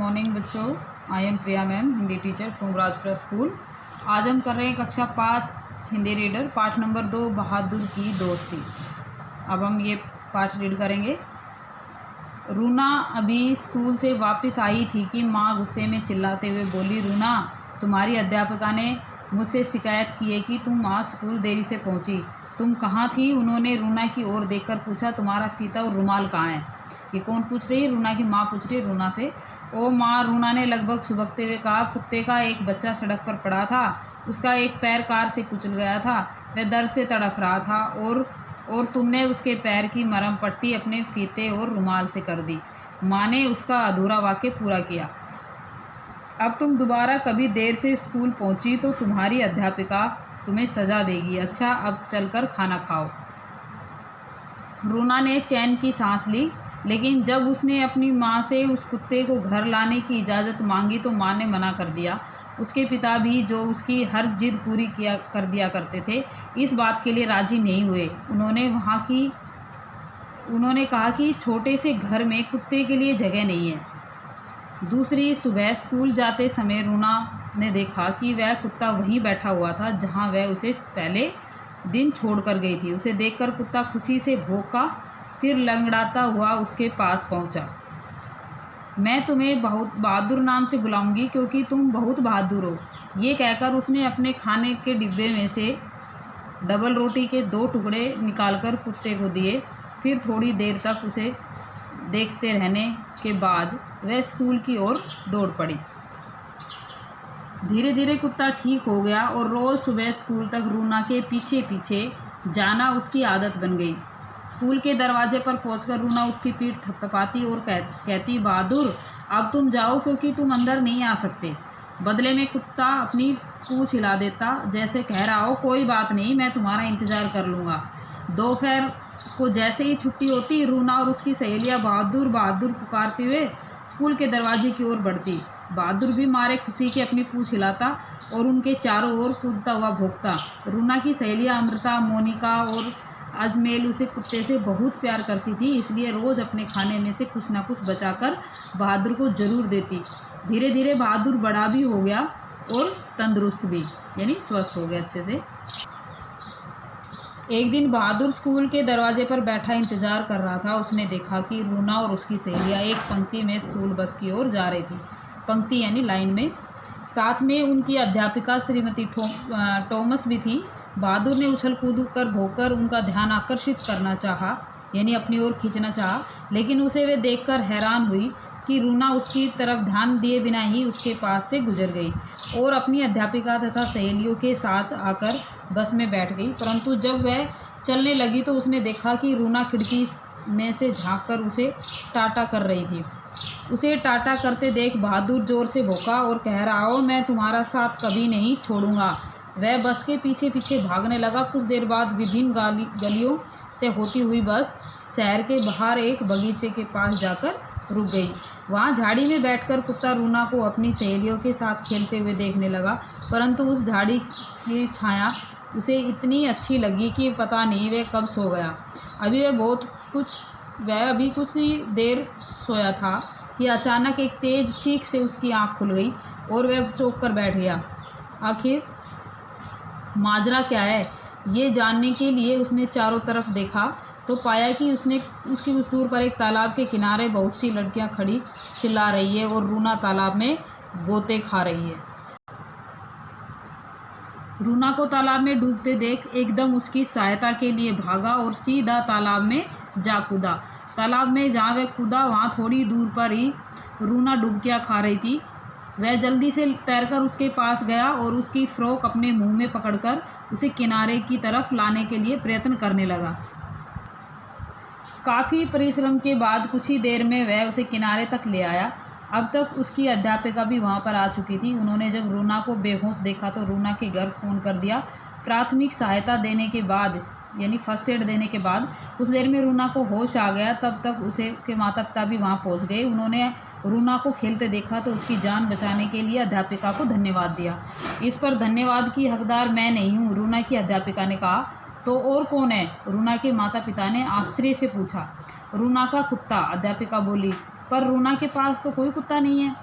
Morning बच्चों। I am Priya ma'am, Hindi teacher from Rajpura school. आज हम कर रहे हैं कक्षा 5 हिंदी रीडर, पाठ नंबर 2, बहादुर की दोस्ती। अब हम ये पाठ रीड करेंगे। रूना अभी स्कूल से वापस आई थी कि माँ गुस्से में चिल्लाते हुए बोली, रूना, तुम्हारी अध्यापिका ने मुझसे शिकायत की है कि तुम आज स्कूल देरी से पहुँची। तुम कहाँ थी? उन्होंने रूना की ओर देखकर पूछा। तुम्हारा फीता और रुमाल कहाँ है? ये कौन पूछ रही है? रूना की माँ पूछ रही है रूना से। ओ माँ, रूना ने लगभग सुबकते हुए कहा, कुत्ते का एक बच्चा सड़क पर पड़ा था। उसका एक पैर कार से कुचल गया था। वह दर्द से तड़फ रहा था और तुमने उसके पैर की मरहम पट्टी अपने फीते और रुमाल से कर दी। माँ ने उसका अधूरा वाक्य पूरा किया। अब तुम दोबारा कभी देर से स्कूल पहुंची तो तुम्हारी अध्यापिका तुम्हें सज़ा देगी। अच्छा, अब चलकर खाना खाओ। रूना ने चैन की सांस ली, लेकिन जब उसने अपनी माँ से उस कुत्ते को घर लाने की इजाज़त मांगी तो माँ ने मना कर दिया। उसके पिता भी, जो उसकी हर जिद पूरी कर दिया करते थे, इस बात के लिए राज़ी नहीं हुए। उन्होंने कहा कि इस छोटे से घर में कुत्ते के लिए जगह नहीं है। दूसरी सुबह स्कूल जाते समय रूना ने देखा कि वह कुत्ता वहीं बैठा हुआ था जहां वह उसे पहले दिन छोड़कर गई थी। उसे देखकर कुत्ता खुशी से भौंका, फिर लंगड़ाता हुआ उसके पास पहुंचा। मैं तुम्हें बहुत बहादुर नाम से बुलाऊंगी क्योंकि तुम बहुत बहादुर हो। ये कहकर उसने अपने खाने के डिब्बे में से डबल रोटी के 2 टुकड़े निकालकर कुत्ते को दिए। फिर थोड़ी देर तक उसे देखते रहने के बाद वह स्कूल की ओर दौड़ पड़ी। धीरे धीरे कुत्ता ठीक हो गया और रोज़ सुबह स्कूल तक रूना के पीछे पीछे जाना उसकी आदत बन गई। स्कूल के दरवाजे पर पहुंचकर रूना उसकी पीठ थपथपाती और कहती, बहादुर, अब तुम जाओ क्योंकि तुम अंदर नहीं आ सकते। बदले में कुत्ता अपनी पूंछ हिला देता, जैसे कह रहा हो, कोई बात नहीं, मैं तुम्हारा इंतज़ार कर लूँगा। दोपहर को जैसे ही छुट्टी होती, रूना और उसकी सहेलियाँ बहादुर बहादुर पुकारते हुए स्कूल के दरवाजे की ओर बढ़ती। बहादुर भी मारे खुशी के अपनी पूंछ हिलाता और उनके चारों ओर कूदता हुआ भौंकता। रूना की सहेलियाँ अमृता, मोनिका और अजमेल उसे कुत्ते से बहुत प्यार करती थी, इसलिए रोज़ अपने खाने में से कुछ ना कुछ बचाकर बहादुर को ज़रूर देती। धीरे धीरे बहादुर बड़ा भी हो गया और तंदुरुस्त भी, यानी स्वस्थ हो गया अच्छे से। एक दिन बहादुर स्कूल के दरवाजे पर बैठा इंतज़ार कर रहा था। उसने देखा कि रूना और उसकी सहेलियाँ एक पंक्ति में स्कूल बस की ओर जा रही थी। पंक्ति यानी लाइन में। साथ में उनकी अध्यापिका श्रीमती टॉमस भी थी। बहादुर ने उछल कूद कर भौंककर उनका ध्यान आकर्षित करना चाहा, यानी अपनी ओर खींचना चाहा, लेकिन उसे वे देखकर हैरान हुई कि रूना उसकी तरफ ध्यान दिए बिना ही उसके पास से गुजर गई और अपनी अध्यापिका तथा सहेलियों के साथ आकर बस में बैठ गई। परंतु जब वह चलने लगी तो उसने देखा कि रूना खिड़की में से झांककर उसे टाटा कर रही थी। उसे टाटा करते देख बहादुर जोर से भौंका और कह रहा हो, मैं तुम्हारा साथ कभी नहीं छोड़ूंगा। वह बस के पीछे पीछे भागने लगा। कुछ देर बाद विभिन्न गलियों से होती हुई बस शहर के बाहर एक बगीचे के पास जाकर रुक गई। वहाँ झाड़ी में बैठकर कुत्ता रूना को अपनी सहेलियों के साथ खेलते हुए देखने लगा, परंतु उस झाड़ी की छाया उसे इतनी अच्छी लगी कि पता नहीं वह कब सो गया। वह अभी कुछ ही देर सोया था कि अचानक एक तेज चीख से उसकी आंख खुल गई और वह चौंक कर बैठ गया। आखिर माजरा क्या है, ये जानने के लिए उसने चारों तरफ देखा तो पाया कि उसकी कुछ दूर पर एक तालाब के किनारे बहुत सी लड़कियां खड़ी चिल्ला रही है और रूना तालाब में गोते खा रही है। रूना को तालाब में डूबते देख एकदम उसकी सहायता के लिए भागा और सीधा तालाब में जा कूदा। तालाब में जहाँ वह कूदा वहाँ थोड़ी दूर पर ही रूना डुबकियाँ खा रही थी। वह जल्दी से तैरकर उसके पास गया और उसकी फ्रॉक अपने मुंह में पकड़कर उसे किनारे की तरफ लाने के लिए प्रयत्न करने लगा। काफ़ी परिश्रम के बाद कुछ ही देर में वह उसे किनारे तक ले आया। अब तक उसकी अध्यापिका भी वहां पर आ चुकी थी। उन्होंने जब रूना को बेहोश देखा तो रूना के घर फ़ोन कर दिया। प्राथमिक सहायता देने के बाद, यानी फर्स्ट एड देने के बाद कुछ देर में रूना को होश आ गया। तब तक उसे के माता पिता भी वहां पहुंच गए। उन्होंने रूना को खेलते देखा तो उसकी जान बचाने के लिए अध्यापिका को धन्यवाद दिया। इस पर धन्यवाद की हकदार मैं नहीं हूँ, रूना की अध्यापिका ने कहा। तो और कौन है? रूना के माता पिता ने आश्चर्य से पूछा। रूना का कुत्ता, अध्यापिका बोली। पर रूना के पास तो कोई कुत्ता नहीं है।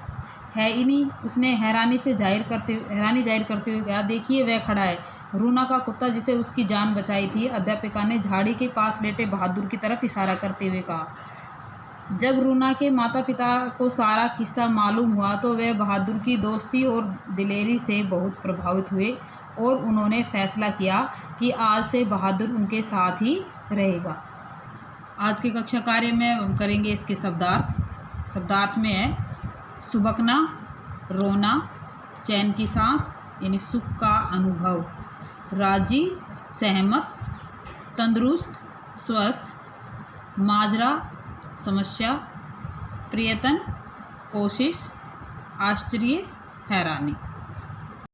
है ही नहीं। उसने हैरानी जाहिर करते हुए कहा, देखिए वह खड़ा है, रूना का कुत्ता जिसे उसकी जान बचाई थी। अध्यापिका ने झाड़ी के पास लेटे बहादुर की तरफ इशारा करते हुए कहा। जब रूना के माता पिता को सारा किस्सा मालूम हुआ तो वे बहादुर की दोस्ती और दिलेरी से बहुत प्रभावित हुए और उन्होंने फैसला किया कि आज से बहादुर उनके साथ ही रहेगा। आज के कक्षा कार्य में हम करेंगे इसके शब्दार्थ। शब्दार्थ में है सुबकना, रोना, चैन की सांस यानी सुख का अनुभव, राजी, सहमत, तंदुरुस्त, स्वस्थ, माजरा, समस्या, प्रयत्न, कोशिश, आश्चर्य, हैरानी।